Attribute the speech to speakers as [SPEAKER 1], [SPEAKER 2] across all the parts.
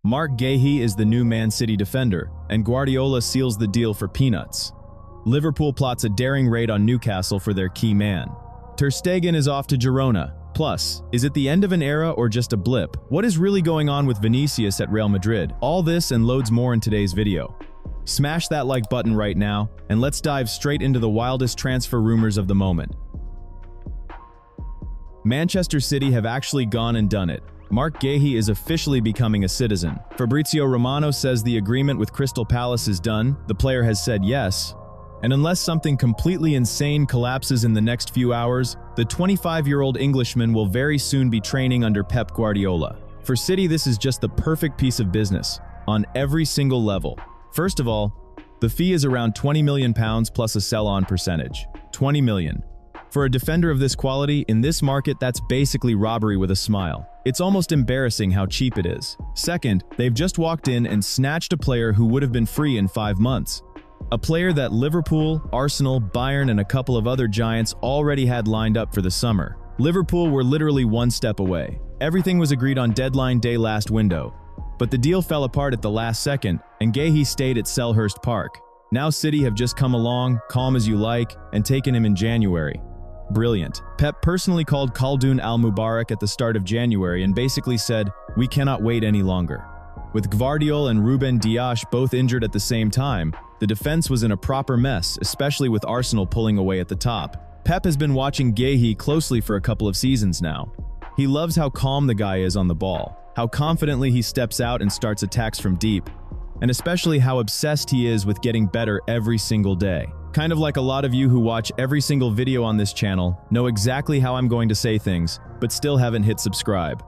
[SPEAKER 1] Marc Guéhi is the new Man City defender, and Guardiola seals the deal for peanuts. Liverpool plots a daring raid on Newcastle for their key man. Ter Stegen is off to Girona. Plus, is it the end of an era or just a blip? What is really going on with Vinicius at Real Madrid? All this and loads more in today's video. Smash that like button right now, and let's dive straight into the wildest transfer rumors of the moment. Manchester City have actually gone and done it. Marc Guéhi is officially becoming a citizen. Fabrizio Romano says the agreement with Crystal Palace is done, the player has said yes, and unless something completely insane collapses in the next few hours, the 25-year-old Englishman will very soon be training under Pep Guardiola. For City, this is just the perfect piece of business, on every single level. First of all, the fee is around £20 million plus a sell-on percentage. 20 million. For a defender of this quality, in this market, that's basically robbery with a smile. It's almost embarrassing how cheap it is. Second, they've just walked in and snatched a player who would have been free in 5 months. A player that Liverpool, Arsenal, Bayern, and a couple of other giants already had lined up for the summer. Liverpool were literally one step away. Everything was agreed on deadline day last window. But the deal fell apart at the last second, and Guéhi stayed at Selhurst Park. Now City have just come along, calm as you like, and taken him in January. Brilliant. Pep personally called Khaldoon Al-Mubarak at the start of January and basically said, "We cannot wait any longer." With Gvardiol and Ruben Dias both injured at the same time, the defense was in a proper mess, especially with Arsenal pulling away at the top. Pep has been watching Guéhi closely for a couple of seasons now. He loves how calm the guy is on the ball, how confidently he steps out and starts attacks from deep, and especially how obsessed he is with getting better every single day. Kind of like a lot of you who watch every single video on this channel, know exactly how I'm going to say things, but still haven't hit subscribe.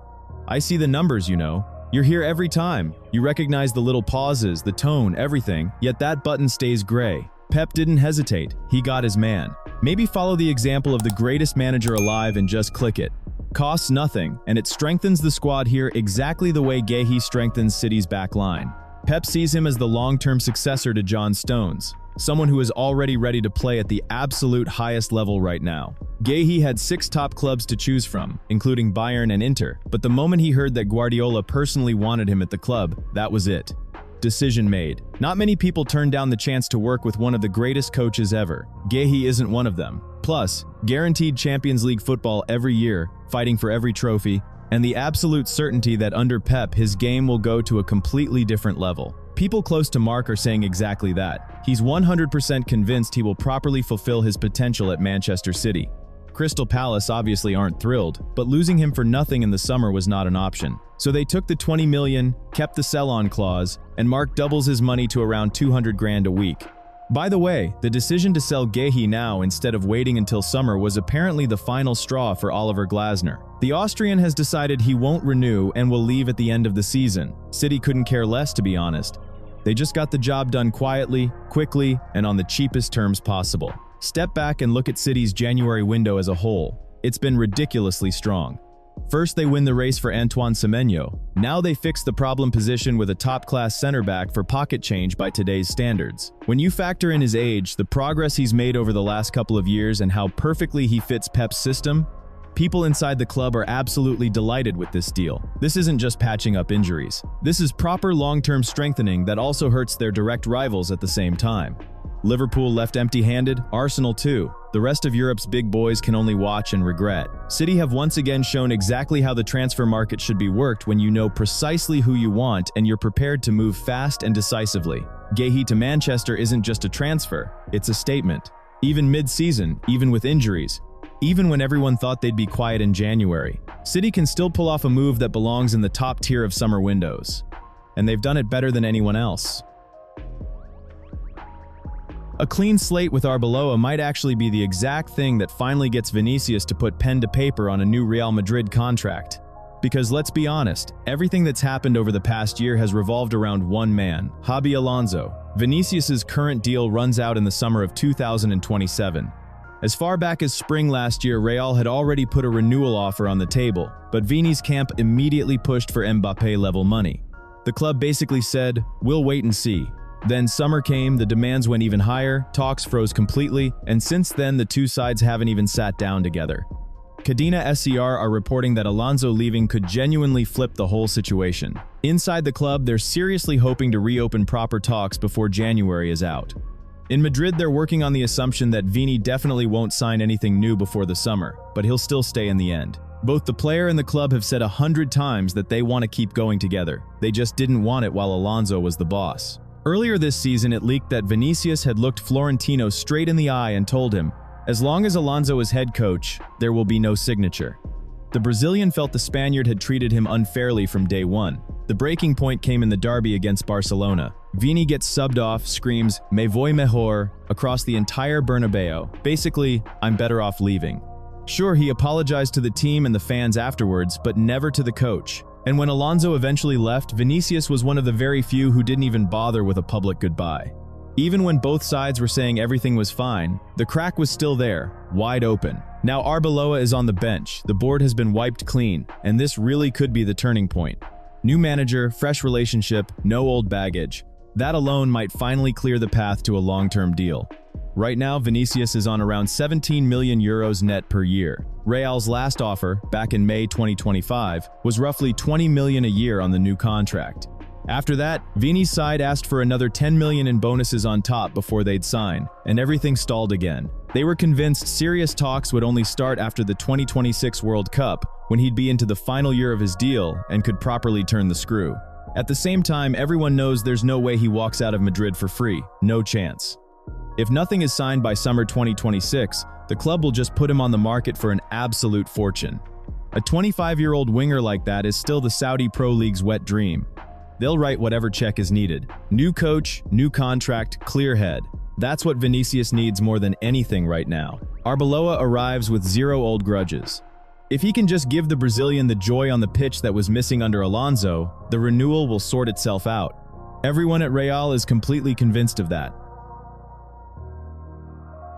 [SPEAKER 1] I see the numbers, you know. You're here every time. You recognize the little pauses, the tone, everything, yet that button stays gray. Pep didn't hesitate. He got his man. Maybe follow the example of the greatest manager alive and just click it. Costs nothing, and it strengthens the squad here exactly the way Guéhi strengthens City's back line. Pep sees him as the long-term successor to John Stones, someone who is already ready to play at the absolute highest level right now. Guéhi had 6 top clubs to choose from, including Bayern and Inter, but the moment he heard that Guardiola personally wanted him at the club, that was it. Decision made. Not many people turn down the chance to work with one of the greatest coaches ever. Guéhi isn't one of them. Plus, guaranteed Champions League football every year, fighting for every trophy, and the absolute certainty that under Pep his game will go to a completely different level. People close to Marc are saying exactly that. He's 100% convinced he will properly fulfill his potential at Manchester City. Crystal Palace obviously aren't thrilled, but losing him for nothing in the summer was not an option. So they took the 20 million, kept the sell-on clause, and Marc doubles his money to around 200 grand a week. By the way, the decision to sell Guéhi now instead of waiting until summer was apparently the final straw for Oliver Glasner. The Austrian has decided he won't renew and will leave at the end of the season. City couldn't care less, to be honest. They just got the job done quietly, quickly, and on the cheapest terms possible. Step back and look at City's January window as a whole. It's been ridiculously strong. First, they win the race for Antoine Semenyo. Now they fix the problem position with a top-class center-back for pocket change by today's standards. When you factor in his age, the progress he's made over the last couple of years, and how perfectly he fits Pep's system, people inside the club are absolutely delighted with this deal. This isn't just patching up injuries. This is proper long-term strengthening that also hurts their direct rivals at the same time. Liverpool left empty-handed, Arsenal too. The rest of Europe's big boys can only watch and regret. City have once again shown exactly how the transfer market should be worked when you know precisely who you want and you're prepared to move fast and decisively. Guéhi to Manchester isn't just a transfer, it's a statement. Even mid-season, even with injuries, even when everyone thought they'd be quiet in January, City can still pull off a move that belongs in the top tier of summer windows. And they've done it better than anyone else. A clean slate with Arbeloa might actually be the exact thing that finally gets Vinicius to put pen to paper on a new Real Madrid contract. Because let's be honest, everything that's happened over the past year has revolved around one man, Xabi Alonso. Vinicius's current deal runs out in the summer of 2027. As far back as spring last year, Real had already put a renewal offer on the table, but Vini's camp immediately pushed for Mbappé-level money. The club basically said, "We'll wait and see." Then summer came, the demands went even higher, talks froze completely, and since then the two sides haven't even sat down together. Cadena SCR are reporting that Alonso leaving could genuinely flip the whole situation. Inside the club, they're seriously hoping to reopen proper talks before January is out. In Madrid, they're working on the assumption that Vini definitely won't sign anything new before the summer, but he'll still stay in the end. Both the player and the club have said 100 times that they want to keep going together. They just didn't want it while Alonso was the boss. Earlier this season, it leaked that Vinicius had looked Florentino straight in the eye and told him, as long as Alonso is head coach, there will be no signature. The Brazilian felt the Spaniard had treated him unfairly from day one. The breaking point came in the derby against Barcelona. Vini gets subbed off, screams, "Me voy mejor," across the entire Bernabeu. Basically, I'm better off leaving. Sure, he apologized to the team and the fans afterwards, but never to the coach. And when Alonso eventually left, Vinicius was one of the very few who didn't even bother with a public goodbye. Even when both sides were saying everything was fine, the crack was still there, wide open. Now Arbeloa is on the bench, the board has been wiped clean, and this really could be the turning point. New manager, fresh relationship, no old baggage. That alone might finally clear the path to a long-term deal. Right now, Vinicius is on around 17 million euros net per year. Real's last offer, back in May 2025, was roughly 20 million a year on the new contract. After that, Vini's side asked for another 10 million in bonuses on top before they'd sign, and everything stalled again. They were convinced serious talks would only start after the 2026 World Cup, when he'd be into the final year of his deal and could properly turn the screw. At the same time, everyone knows there's no way he walks out of Madrid for free. No chance. If nothing is signed by summer 2026, the club will just put him on the market for an absolute fortune. A 25-year-old winger like that is still the Saudi Pro League's wet dream. They'll write whatever check is needed. New coach, new contract, clear head. That's what Vinicius needs more than anything right now. Arbeloa arrives with zero old grudges. If he can just give the Brazilian the joy on the pitch that was missing under Alonso, the renewal will sort itself out. Everyone at Real is completely convinced of that.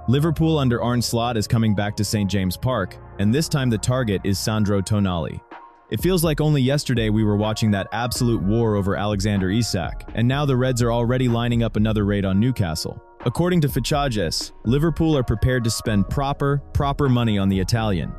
[SPEAKER 1] Liverpool under Arne Slot is coming back to St. James Park, and this time the target is Sandro Tonali. It feels like only yesterday we were watching that absolute war over Alexander Isak, and now the Reds are already lining up another raid on Newcastle. According to Fichajes, Liverpool are prepared to spend proper money on the Italian.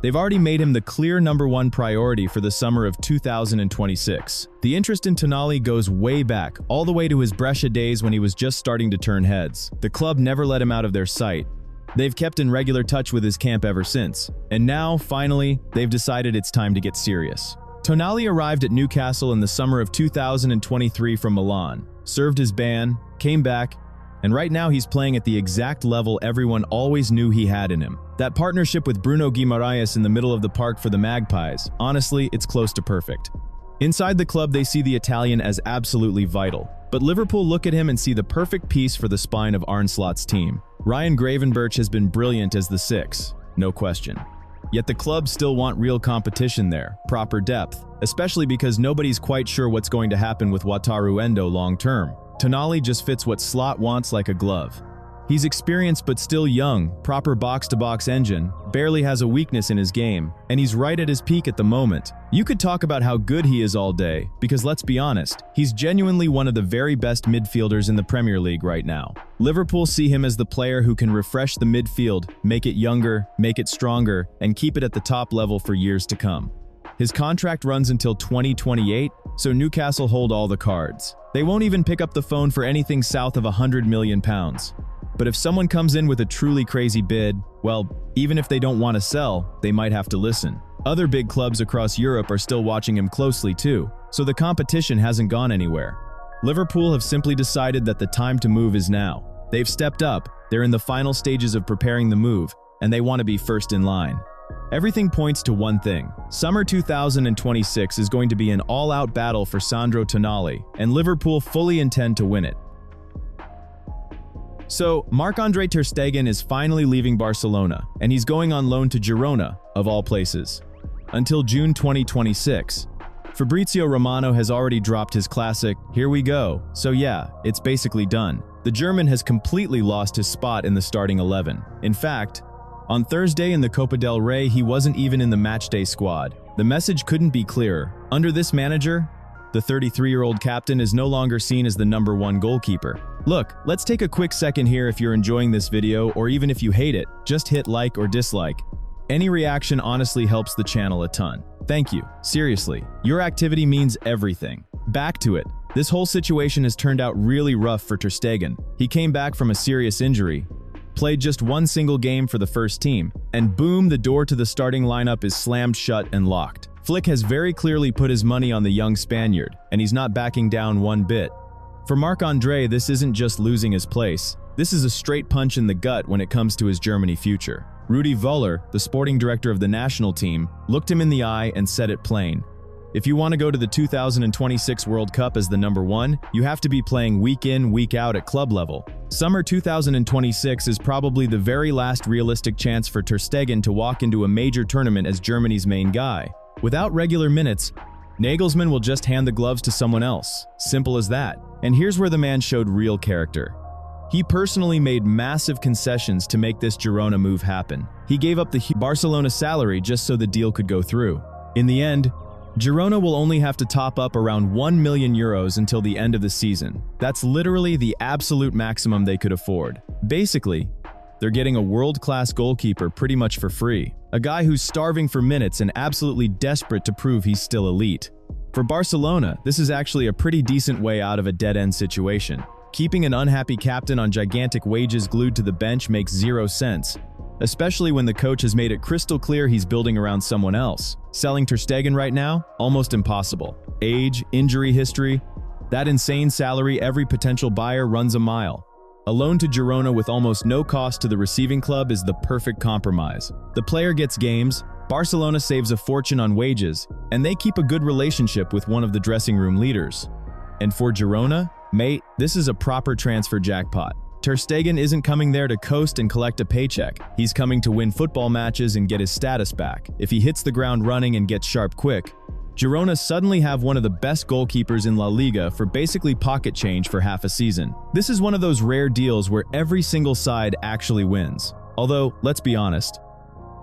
[SPEAKER 1] They've already made him the clear #1 priority for the summer of 2026. The interest in Tonali goes way back, all the way to his Brescia days when he was just starting to turn heads. The club never let him out of their sight. They've kept in regular touch with his camp ever since. And now, finally, they've decided it's time to get serious. Tonali arrived at Newcastle in the summer of 2023 from Milan, served his ban, came back, and right now he's playing at the exact level everyone always knew he had in him. That partnership with Bruno Guimaraes in the middle of the park for the Magpies, honestly, it's close to perfect. Inside the club, they see the Italian as absolutely vital. But Liverpool look at him and see the perfect piece for the spine of Arne Slot's team. Ryan Gravenberch has been brilliant as the 6, no question. Yet the club still want real competition there, proper depth, especially because nobody's quite sure what's going to happen with Wataru Endo long-term. Tonali just fits what Slot wants like a glove. He's experienced but still young, proper box-to-box engine, barely has a weakness in his game, and he's right at his peak at the moment. You could talk about how good he is all day, because let's be honest, he's genuinely one of the very best midfielders in the Premier League right now. Liverpool see him as the player who can refresh the midfield, make it younger, make it stronger, and keep it at the top level for years to come. His contract runs until 2028, so Newcastle hold all the cards. They won't even pick up the phone for anything south of £100 million. But if someone comes in with a truly crazy bid, well, even if they don't want to sell, they might have to listen. Other big clubs across Europe are still watching him closely too, so the competition hasn't gone anywhere. Liverpool have simply decided that the time to move is now. They've stepped up, they're in the final stages of preparing the move, and they want to be first in line. Everything points to one thing. Summer 2026 is going to be an all-out battle for Sandro Tonali, and Liverpool fully intend to win it. So, Marc-Andre ter Stegen is finally leaving Barcelona, and he's going on loan to Girona, of all places, until June 2026. Fabrizio Romano has already dropped his classic, "Here we go," so yeah, it's basically done. The German has completely lost his spot in the starting 11. In fact, on Thursday in the Copa del Rey, he wasn't even in the matchday squad. The message couldn't be clearer. Under this manager, the 33-year-old captain is no longer seen as the #1 goalkeeper. Look, let's take a quick second here. If you're enjoying this video, or even if you hate it, just hit like or dislike. Any reaction honestly helps the channel a ton. Thank you. Seriously, your activity means everything. Back to it. This whole situation has turned out really rough for Ter Stegen. He came back from a serious injury, played just one single game for the first team, and boom, the door to the starting lineup is slammed shut and locked. Flick has very clearly put his money on the young Spaniard, and he's not backing down one bit. For Marc-Andre, this isn't just losing his place. This is a straight punch in the gut when it comes to his Germany future. Rudi Völler, the sporting director of the national team, looked him in the eye and said it plain. If you want to go to the 2026 World Cup as the number one, you have to be playing week in, week out at club level. Summer 2026 is probably the very last realistic chance for Ter Stegen to walk into a major tournament as Germany's main guy. Without regular minutes, Nagelsmann will just hand the gloves to someone else. Simple as that. And here's where the man showed real character. He personally made massive concessions to make this Girona move happen. He gave up the Barcelona salary just so the deal could go through. In the end, Girona will only have to top up around 1 million euros until the end of the season. That's literally the absolute maximum they could afford. Basically, they're getting a world-class goalkeeper pretty much for free. A guy who's starving for minutes and absolutely desperate to prove he's still elite. For Barcelona, this is actually a pretty decent way out of a dead-end situation. Keeping an unhappy captain on gigantic wages glued to the bench makes zero sense, especially when the coach has made it crystal clear he's building around someone else. Selling Ter Stegen right now? Almost impossible. Age, injury history, that insane salary, every potential buyer runs a mile. A loan to Girona with almost no cost to the receiving club is the perfect compromise. The player gets games, Barcelona saves a fortune on wages, and they keep a good relationship with one of the dressing room leaders. And for Girona, mate, this is a proper transfer jackpot. Ter Stegen isn't coming there to coast and collect a paycheck. He's coming to win football matches and get his status back. If he hits the ground running and gets sharp quick, Girona suddenly have one of the best goalkeepers in La Liga for basically pocket change for half a season. This is one of those rare deals where every single side actually wins. Although, let's be honest,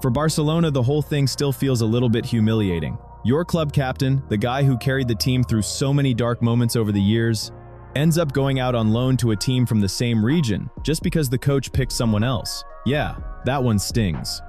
[SPEAKER 1] for Barcelona, the whole thing still feels a little bit humiliating. Your club captain, the guy who carried the team through so many dark moments over the years, ends up going out on loan to a team from the same region just because the coach picked someone else. Yeah, that one stings.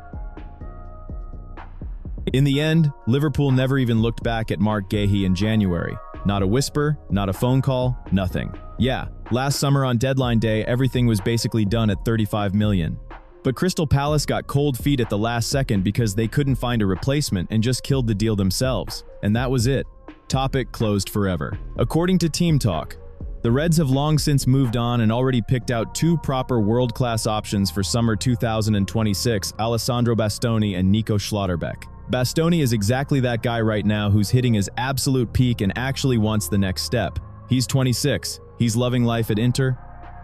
[SPEAKER 1] In the end, Liverpool never even looked back at Marc Guéhi in January. Not a whisper, not a phone call, nothing. Yeah, last summer on deadline day, everything was basically done at 35 million. But Crystal Palace got cold feet at the last second because they couldn't find a replacement and just killed the deal themselves. And that was it. Topic closed forever. According to Team Talk, the Reds have long since moved on and already picked out two proper world-class options for summer 2026, Alessandro Bastoni and Nico Schlotterbeck. Bastoni is exactly that guy right now who's hitting his absolute peak and actually wants the next step. He's 26, he's loving life at Inter,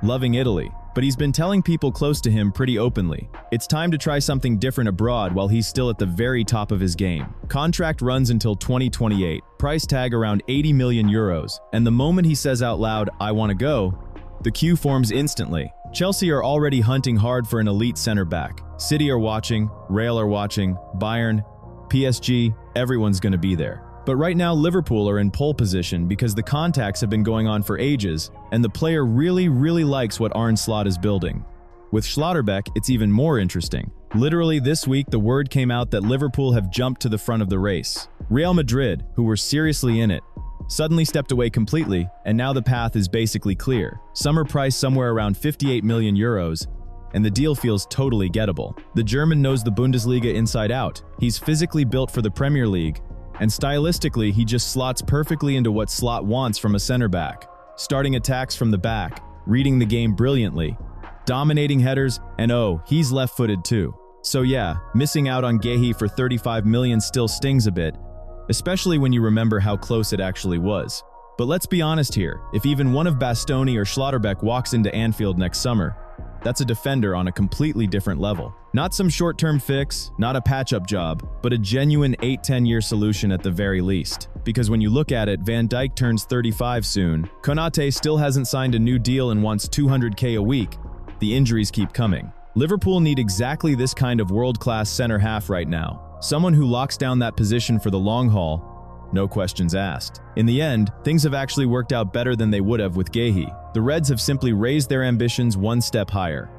[SPEAKER 1] loving Italy, but he's been telling people close to him pretty openly. It's time to try something different abroad while he's still at the very top of his game. Contract runs until 2028, price tag around 80 million euros, and the moment he says out loud, "I want to go," the queue forms instantly. Chelsea are already hunting hard for an elite center back. City are watching, Real are watching, Bayern, PSG, everyone's going to be there. But right now, Liverpool are in pole position because the contacts have been going on for ages, and the player really likes what Arne Slot is building. With Schlotterbeck, it's even more interesting. Literally this week, the word came out that Liverpool have jumped to the front of the race. Real Madrid, who were seriously in it, suddenly stepped away completely, and now the path is basically clear. Summer price somewhere around 58 million euros, and the deal feels totally gettable. The German knows the Bundesliga inside out. He's physically built for the Premier League, and stylistically, he just slots perfectly into what Slot wants from a center back. Starting attacks from the back, reading the game brilliantly, dominating headers, and oh, he's left-footed too. So yeah, missing out on Guéhi for 35 million still stings a bit, especially when you remember how close it actually was. But let's be honest here, if even one of Bastoni or Schlotterbeck walks into Anfield next summer, that's a defender on a completely different level. Not some short-term fix, not a patch-up job, but a genuine 8-10 year solution at the very least. Because when you look at it, Van Dijk turns 35 soon. Konate still hasn't signed a new deal and wants 200k a week. The injuries keep coming. Liverpool need exactly this kind of world-class center half right now. Someone who locks down that position for the long haul, no questions asked. In the end, things have actually worked out better than they would have with Guéhi. The Reds have simply raised their ambitions one step higher.